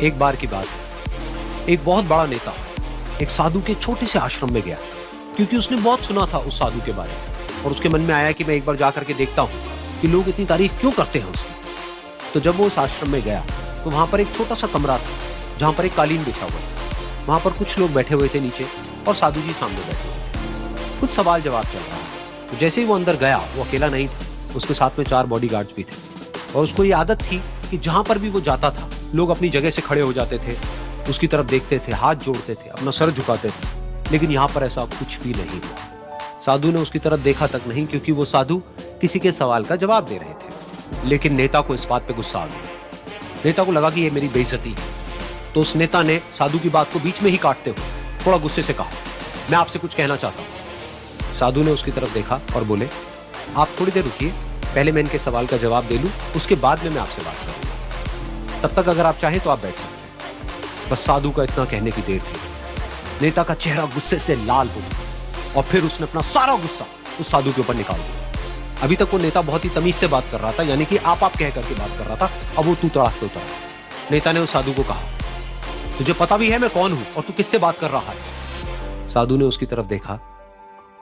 एक बार की बात है, एक बहुत बड़ा नेता एक साधु के छोटे से आश्रम में गया, क्योंकि उसने बहुत सुना था उस साधु के बारे में और उसके मन में आया कि मैं एक बार जा करके देखता हूँ कि लोग इतनी तारीफ क्यों करते हैं उसकी। तो जब वो उस आश्रम में गया तो वहां पर एक छोटा सा कमरा था जहां पर एक कालीन बिछा हुआ था। वहां पर कुछ लोग बैठे हुए थे नीचे और साधु जी सामने बैठे हुए थे। कुछ सवाल जवाब चल रहा था। तो जैसे ही वो अंदर गया, वो अकेला नहीं था, उसके साथ में 4 बॉडीगार्ड्स भी थे और उसको ये आदत थी कि जहां पर भी वो जाता था लोग अपनी जगह से खड़े हो जाते थे, उसकी तरफ देखते थे, हाथ जोड़ते थे, अपना सर झुकाते थे। लेकिन यहाँ पर ऐसा कुछ भी नहीं हुआ। साधु ने उसकी तरफ देखा तक नहीं, क्योंकि वो साधु किसी के सवाल का जवाब दे रहे थे। लेकिन नेता को इस बात पे गुस्सा आ गया। नेता को लगा कि ये मेरी बेइज्जती है। तो उस नेता ने साधु की बात को बीच में ही काटते हुए थोड़ा गुस्से से कहा, मैं आपसे कुछ कहना चाहता हूँ। साधु ने उसकी तरफ देखा और बोले, आप थोड़ी देर रुकिए, पहले मैं इनके सवाल का जवाब दे लूं, उसके बाद में मैं आपसे बात करूंगा। तब तक अगर आप चाहें तो आप बैठ सकते हैं। बस साधु का इतना कहने की देर थी। नेता का चेहरा गुस्से से लाल हो गया और फिर उसने अपना सारा गुस्सा उस साधु के ऊपर निकाल दिया। अभी तक वो नेता बहुत ही तमीज से बात कर रहा था, यानी कि आप कह करके बात कर रहा था। अब वो तू तड़ाक पे उतरा। नेता ने उस साधु को कहा, तुझे पता भी है मैं कौन हूं और तू किससे बात कर रहा है? साधु ने उसकी तरफ देखा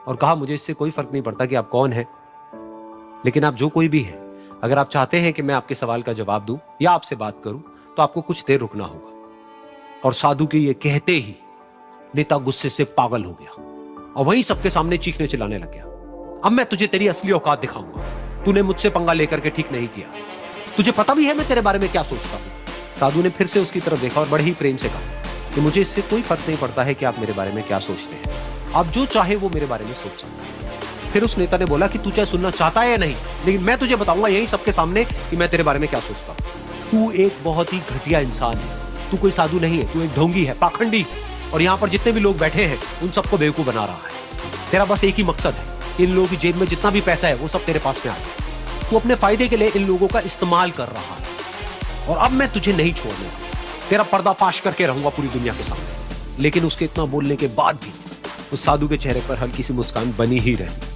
और कहा, मुझे इससे कोई फर्क नहीं पड़ता कि आप कौन हैं, लेकिन आप जो कोई भी हैं, अगर आप चाहते हैं कि मैं आपके सवाल का जवाब दूं या आपसे बात करूं तो आपको कुछ देर रुकना होगा। और साधु के ये कहते ही नेता गुस्से से पागल हो गया और वहीं सबके सामने चीखने चिल्लाने लग गया, अब मैं तुझे तेरी असली औकात दिखाऊंगा। तूने मुझसे पंगा लेकर के ठीक नहीं किया। तुझे पता भी है मैं तेरे बारे में क्या सोचता हूं। साधु ने फिर से उसकी तरफ देखा और बड़े ही प्रेम से कहा कि मुझे इससे कोई फर्क नहीं पड़ता है कि आप मेरे बारे में क्या सोचते हैं, आप जो चाहे वो मेरे बारे में सोच सकते हैं। फिर उस नेता ने बोला कि तू चाहे सुनना चाहता है या नहीं, लेकिन मैं तुझे बताऊंगा यही सबके सामने कि मैं तेरे बारे में क्या सोचता हूं। तू एक बहुत ही घटिया इंसान है। तू कोई साधु नहीं है, तू एक ढोंगी है, पाखंडी है, और यहाँ पर जितने भी लोग बैठे हैं उन सबको बेवकूफ बना रहा है। तेरा बस एक ही मकसद है, इन लोगों की जेब में जितना भी पैसा है वो सब तेरे पास में आ जाए। तू अपने फायदे के लिए इन लोगों का इस्तेमाल कर रहा है और अब मैं तुझे नहीं छोड़ने वाला। तेरा पर्दाफाश करके रहूंगा पूरी दुनिया के सामने। लेकिन उसके इतना बोलने के बाद भी उस साधु के चेहरे पर हल्की सी मुस्कान बनी ही रही।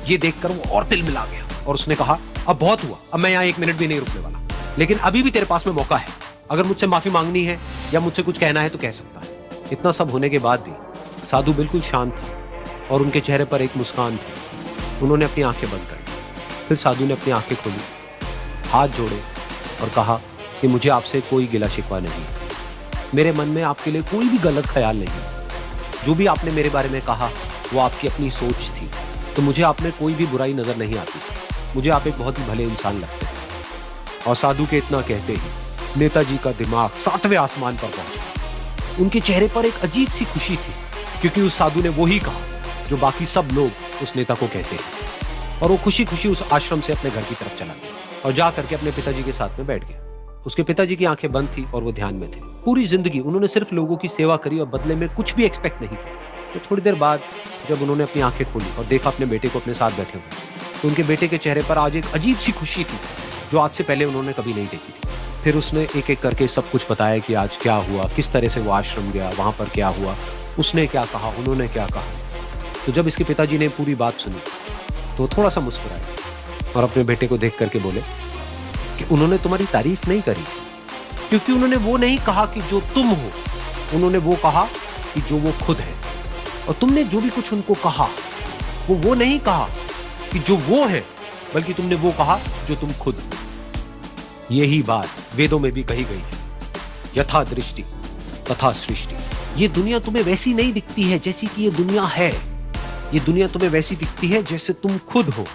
ये देखकर वो और दिल मिला गया और उसने कहा, अब बहुत हुआ, अब मैं यहाँ 1 मिनट भी नहीं रुकने वाला, लेकिन अभी भी तेरे पास में मौका है। अगर मुझसे माफी मांगनी है या मुझसे कुछ कहना है तो कह सकता है। इतना सब होने के बाद भी साधु बिल्कुल शांत था और उनके चेहरे पर एक मुस्कान थी। उन्होंने अपनी आंखें बंद कर दी। फिर साधु ने अपनी आंखें खोली, हाथ जोड़े और कहा कि मुझे आपसे कोई गिला शिकवा नहीं, मेरे मन में आपके लिए कोई भी गलत ख्याल नहीं। जो भी आपने मेरे बारे में कहा वो आपकी अपनी सोच थी, तो मुझे आप में कोई भी बुराई नजर नहीं आती। मुझे आप एक बहुत ही भले इंसान लगते हैं। और साधु के इतना कहते ही नेताजी का दिमाग 7वें आसमान पर पहुंचा। उनके चेहरे पर एक अजीब सी खुशी थी, क्योंकि उस साधु ने वो ही कहा जो बाकी सब लोग उस नेता को कहते हैं। और वो खुशी खुशी उस आश्रम से अपने घर की तरफ चला गया और जा करके अपने पिताजी के साथ में बैठ गया। उसके पिताजी की आंखें बंद थी और वो ध्यान में थे। पूरी जिंदगी उन्होंने सिर्फ लोगों की सेवा करी और बदले में कुछ भी एक्सपेक्ट नहीं किया। तो थोड़ी देर बाद जब उन्होंने अपनी आंखें खोली और देखा अपने बेटे को अपने साथ बैठे हुए, तो उनके बेटे के चेहरे पर आज एक अजीब सी खुशी थी जो आज से पहले उन्होंने कभी नहीं देखी थी। फिर उसने एक एक करके सब कुछ बताया कि आज क्या हुआ, किस तरह से वो आश्रम गया, वहां पर क्या हुआ, उसने क्या कहा, उन्होंने क्या कहा। तो जब इसके पिताजी ने पूरी बात सुनी तो थोड़ा सा मुस्कुराए और अपने बेटे को देख करके बोले कि उन्होंने तुम्हारी तारीफ नहीं करी, क्योंकि उन्होंने वो नहीं कहा कि जो तुम हो, उन्होंने वो कहा कि जो वो खुद है। और तुमने जो भी कुछ उनको कहा वो नहीं कहा कि जो वो है, बल्कि तुमने वो कहा जो तुम खुद हो। यही बात वेदों में भी कही गई है, यथा दृष्टि तथा सृष्टि। ये दुनिया तुम्हें वैसी नहीं दिखती है जैसी कि ये दुनिया है। ये दुनिया तुम्हें वैसी दिखती है जैसे तुम खुद हो।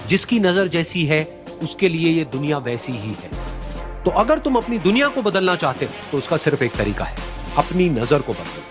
जिसकी नजर जैसी है उसके लिए ये दुनिया वैसी ही है। तो अगर तुम अपनी दुनिया को बदलना चाहते हो तो उसका सिर्फ एक तरीका है, अपनी नजर को बदलो।